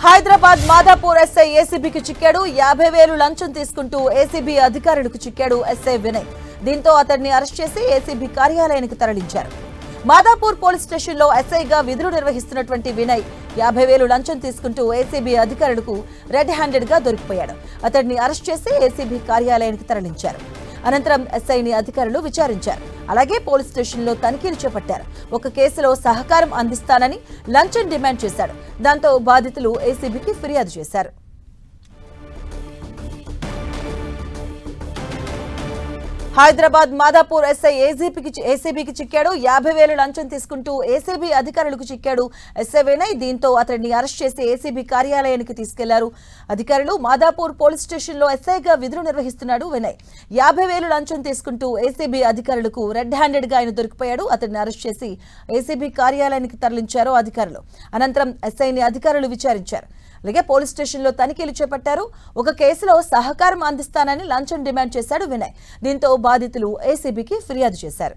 Hyderabad Madhapur SI ఏసీబీకి చిక్కాడు. 50,000 లంచం తీసుకుంటూ ACB అధికారులకు చిక్కాడు ఎస్ఐ వినయ్. దీంతో అతన్ని అరెస్ట్ చేసి ఏసీబీ కార్యాలయానికి తరలించారు. మాదాపూర్ పోలీస్ స్టేషన్లో ఎస్ఐగా విధులు నిర్వహిస్తున్నటువంటి వినయ్ 50,000 లంచం తీసుకుంటూ ఏసీబీ అధికారులకు రెడ్ హ్యాండెడ్ గా దొరికిపోయాడు. అతడిని అరెస్ట్ చేసి ఏసీబీ కార్యాలయానికి తరలించారు. అనంతరం ఎస్ఐని అధికారులు విచారించారు. అలాగే పోలీస్ స్టేషన్లో తనిఖీలు చేపట్టారు. ఒక కేసులో సహకారం అందిస్తానని లంచం డిమాండ్ చేశాడు. దాంతో బాధితులు ఏసీబీకి ఫిర్యాదు చేశారు. హైదరాబాద్ మాదాపూర్ ఎస్ఐ ఏసీబీకి చిక్కాడు. 50,000 లంచం తీసుకుంటూ ఏసీబీ అధికారులకు చిక్కాడు ఎస్ఐ వినయ్. దీంతో అతడిని అరెస్ట్ చేసి ఏసీబీ కార్యాలయానికి తీసుకెళ్లారు అధికారులు. మాదాపూర్ పోలీస్ స్టేషన్లో ఎస్ఐగా విధులు నిర్వహిస్తున్నాడు వినయ్. 50,000 లంచం తీసుకుంటూ ఏసీబీ అధికారులకు రెడ్ హ్యాండెడ్ గా ఆయన దొరికిపోయాడు. అతడిని అరెస్ట్ చేసి ఏసీబీ కార్యాలయానికి తరలించారు అధికారులు. అనంతరం ఎస్ఐని అధికారులు విచారించారు. అలాగే పోలీస్ స్టేషన్లో తనిఖీలు చేపట్టారు. ఒక కేసులో సహకారం అందిస్తానని లంచం డిమాండ్ చేశాడు వినయ్. దీంతో బాధితులు ఏసీబీకి ఫిర్యాదు చేశారు.